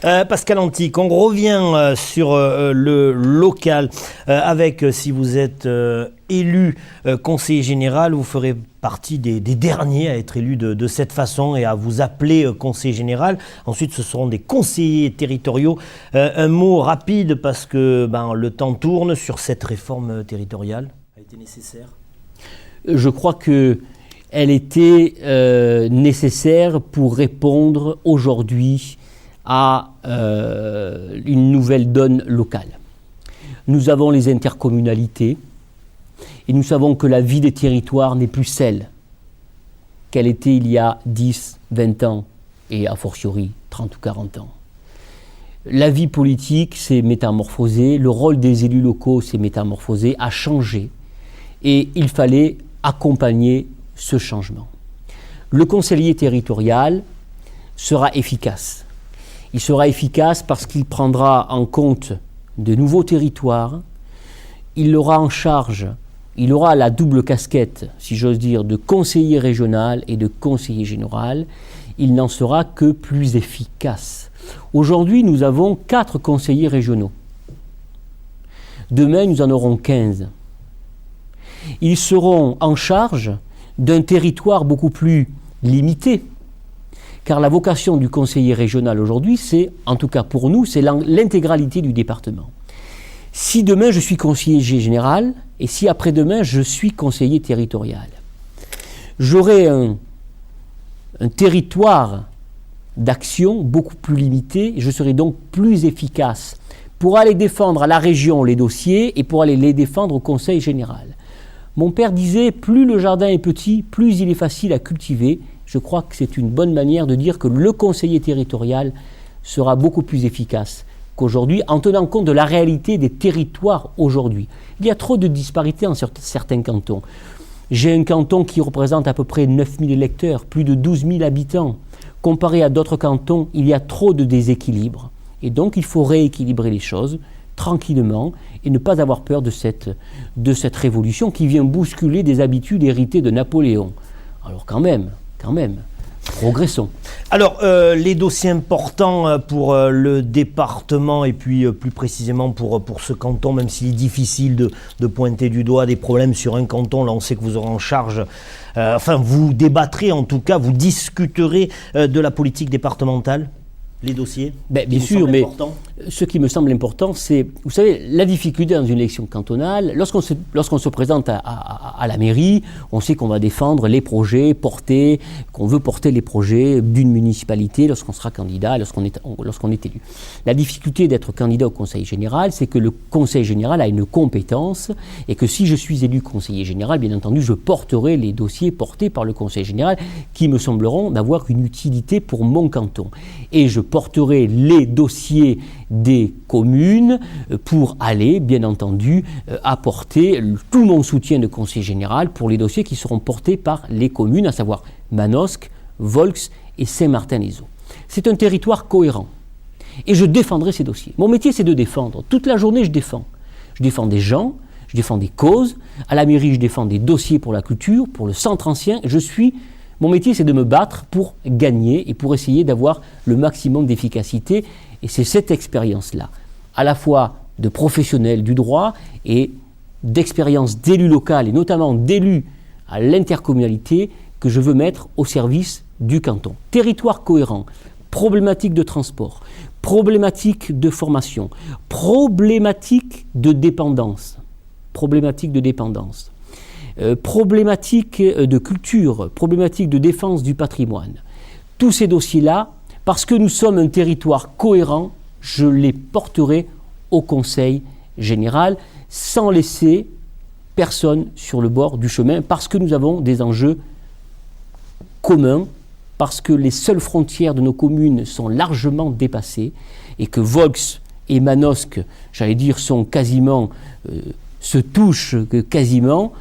Pascal Antique, on revient sur le local avec, si vous êtes élu conseiller général, vous ferez partie des derniers à être élus de cette façon et à vous appeler conseiller général. Ensuite, ce seront des conseillers territoriaux. Un mot rapide parce que le temps tourne sur cette réforme territoriale. A été nécessaire ? Je crois qu'elle était nécessaire pour répondre aujourd'hui à une nouvelle donne locale. Nous avons les intercommunalités et nous savons que la vie des territoires n'est plus celle qu'elle était il y a 10, 20 ans et a fortiori 30 ou 40 ans. La vie politique s'est métamorphosée, le rôle des élus locaux s'est métamorphosé, a changé et il fallait accompagner ce changement. Le conseiller territorial sera efficace. Il sera efficace parce qu'il prendra en compte de nouveaux territoires, il aura en charge, il aura la double casquette, si j'ose dire, de conseiller régional et de conseiller général, il n'en sera que plus efficace. Aujourd'hui, nous avons 4 conseillers régionaux. Demain, nous en aurons 15. Ils seront en charge d'un territoire beaucoup plus limité, car la vocation du conseiller régional aujourd'hui, c'est, en tout cas pour nous, c'est l'intégralité du département. Si demain je suis conseiller général, et si après-demain je suis conseiller territorial, j'aurai un territoire d'action beaucoup plus limité, et je serai donc plus efficace pour aller défendre à la région les dossiers et pour aller les défendre au conseil général. Mon père disait, plus le jardin est petit, plus il est facile à cultiver. Je crois que c'est une bonne manière de dire que le conseiller territorial sera beaucoup plus efficace qu'aujourd'hui, en tenant compte de la réalité des territoires aujourd'hui. Il y a trop de disparités en certains cantons. J'ai un canton qui représente à peu près 9000 électeurs, plus de 12 000 habitants. Comparé à d'autres cantons, il y a trop de déséquilibre. Et donc, il faut rééquilibrer les choses tranquillement et ne pas avoir peur de cette révolution qui vient bousculer des habitudes héritées de Napoléon. Alors quand même, progressons. Alors, les dossiers importants pour le département et puis plus précisément pour ce canton, même s'il est difficile de pointer du doigt des problèmes sur un canton, là on sait que vous aurez en charge, vous débattrez en tout cas, vous discuterez de la politique départementale, les dossiers. Bien sûr, mais ce qui me semble important, c'est, vous savez, la difficulté dans une élection cantonale, lorsqu'on se présente à la mairie, on sait qu'on va défendre les projets qu'on veut porter les projets d'une municipalité lorsqu'on sera candidat, lorsqu'on est élu. La difficulté d'être candidat au conseil général, c'est que le conseil général a une compétence et que si je suis élu conseiller général, bien entendu, je porterai les dossiers portés par le conseil général qui me sembleront d'avoir une utilité pour mon canton. Et je porterai les dossiers des communes pour aller, bien entendu, apporter tout mon soutien de conseiller général pour les dossiers qui seront portés par les communes, à savoir Manosque, Volx et Saint-Martin-les-Eaux. C'est un territoire cohérent et je défendrai ces dossiers. Mon métier, c'est de défendre. Toute la journée, je défends. Je défends des gens, je défends des causes. À la mairie, je défends des dossiers pour la culture, pour le centre ancien. Mon métier, c'est de me battre pour gagner et pour essayer d'avoir le maximum d'efficacité. Et c'est cette expérience-là, à la fois de professionnel du droit et d'expérience d'élu local, et notamment d'élu à l'intercommunalité, que je veux mettre au service du canton. Territoire cohérent, problématique de transport, problématique de formation, problématique de dépendance, problématique de culture, problématique de défense du patrimoine. Tous ces dossiers-là, parce que nous sommes un territoire cohérent, je les porterai au Conseil général sans laisser personne sur le bord du chemin, parce que nous avons des enjeux communs, parce que les seules frontières de nos communes sont largement dépassées et que Volx et Manosque, sont quasiment, se touchent quasiment,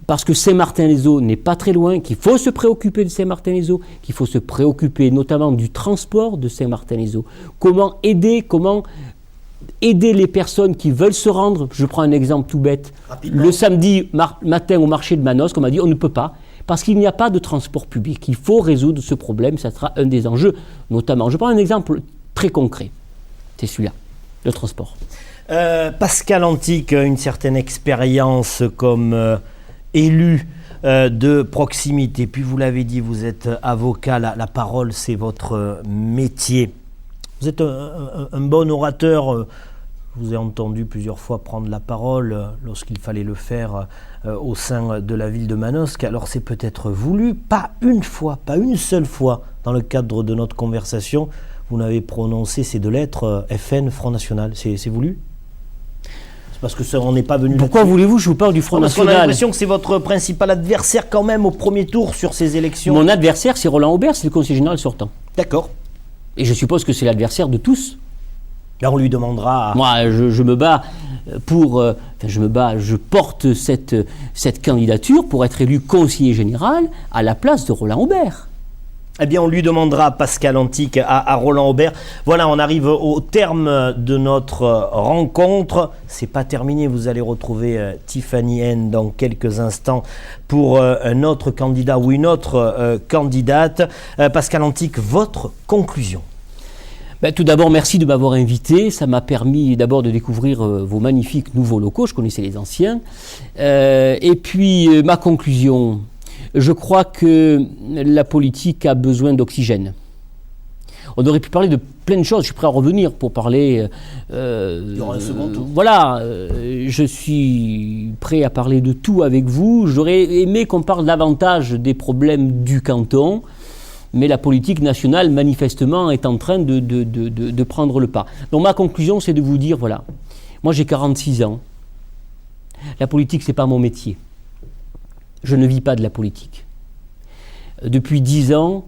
parce que Saint-Martin-les-Eaux n'est pas très loin, qu'il faut se préoccuper de Saint-Martin-les-Eaux, qu'il faut se préoccuper notamment du transport de Saint-Martin-les-Eaux. Comment aider les personnes qui veulent se rendre. Je prends un exemple tout bête. Rapidement. Le samedi matin au marché de Manosque, on m'a dit on ne peut pas, parce qu'il n'y a pas de transport public. Il faut résoudre ce problème, ça sera un des enjeux, notamment. Je prends un exemple très concret. C'est celui-là, le transport. Pascal Antique, une certaine expérience comme élu de proximité. Puis vous l'avez dit, vous êtes avocat, la parole c'est votre métier. Vous êtes un bon orateur. Je vous ai entendu plusieurs fois prendre la parole lorsqu'il fallait le faire au sein de la ville de Manosque. Alors c'est peut-être voulu, pas une fois, pas une seule fois dans le cadre de notre conversation, vous n'avez prononcé ces deux lettres FN, Front National. C'est voulu ? C'est parce que ça, on n'est pas venu. Pourquoi voulez-vous que je vous parle du Front National ? On a l'impression que c'est votre principal adversaire quand même au premier tour sur ces élections. Mon adversaire, c'est Roland Aubert, c'est le conseiller général sortant. D'accord. Et je suppose que c'est l'adversaire de tous. Là, on lui demandera... Moi, je me bats pour... je porte cette candidature pour être élu conseiller général à la place de Roland Aubert. Eh bien, on lui demandera, Pascal Antique, à Roland Aubert. Voilà, on arrive au terme de notre rencontre. C'est pas terminé, vous allez retrouver Tiffany N dans quelques instants pour un autre candidat ou une autre candidate. Pascal Antique, votre conclusion ? Tout d'abord, merci de m'avoir invité. Ça m'a permis d'abord de découvrir vos magnifiques nouveaux locaux. Je connaissais les anciens. Et puis, ma conclusion, je crois que la politique a besoin d'oxygène. On aurait pu parler de plein de choses. Je suis prêt à revenir pour parler... Il y aura un second tour. Voilà, je suis prêt à parler de tout avec vous. J'aurais aimé qu'on parle davantage des problèmes du canton. Mais la politique nationale, manifestement, est en train de prendre le pas. Donc ma conclusion, c'est de vous dire, voilà, moi j'ai 46 ans. La politique, ce n'est pas mon métier. Je ne vis pas de la politique. Depuis 10 ans,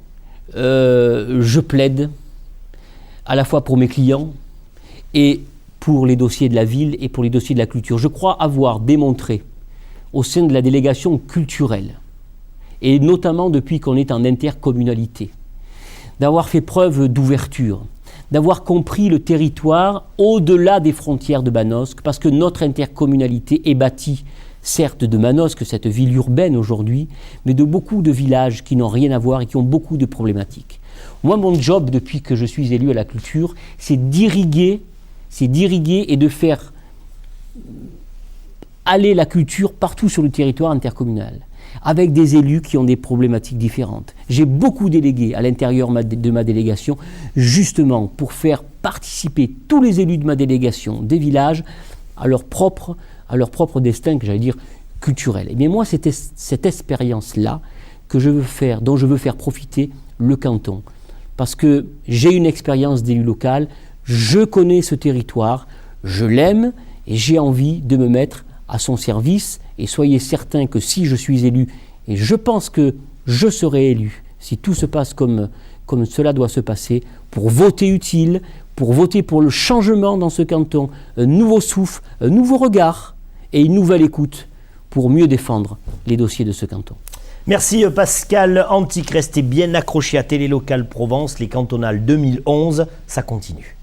je plaide à la fois pour mes clients et pour les dossiers de la ville et pour les dossiers de la culture. Je crois avoir démontré au sein de la délégation culturelle, et notamment depuis qu'on est en intercommunalité, d'avoir fait preuve d'ouverture, d'avoir compris le territoire au-delà des frontières de Manosque, parce que notre intercommunalité est bâtie, certes de Manosque, cette ville urbaine aujourd'hui, mais de beaucoup de villages qui n'ont rien à voir et qui ont beaucoup de problématiques. Moi, mon job, depuis que je suis élu à la culture, c'est d'irriguer et de faire aller la culture partout sur le territoire intercommunal, avec des élus qui ont des problématiques différentes. J'ai beaucoup délégué à l'intérieur de ma délégation, justement pour faire participer tous les élus de ma délégation, des villages, à leur propre destin, que j'allais dire culturel. Et bien moi, c'était cette expérience-là dont je veux faire profiter le canton. Parce que j'ai une expérience d'élu local, je connais ce territoire, je l'aime et j'ai envie de me mettre à son service, et soyez certains que si je suis élu, et je pense que je serai élu, si tout se passe comme cela doit se passer, pour voter utile, pour voter pour le changement dans ce canton, un nouveau souffle, un nouveau regard et une nouvelle écoute pour mieux défendre les dossiers de ce canton. Merci Pascal Antique, restez bien accrochés à Télé Locale Provence, les cantonales 2011, ça continue.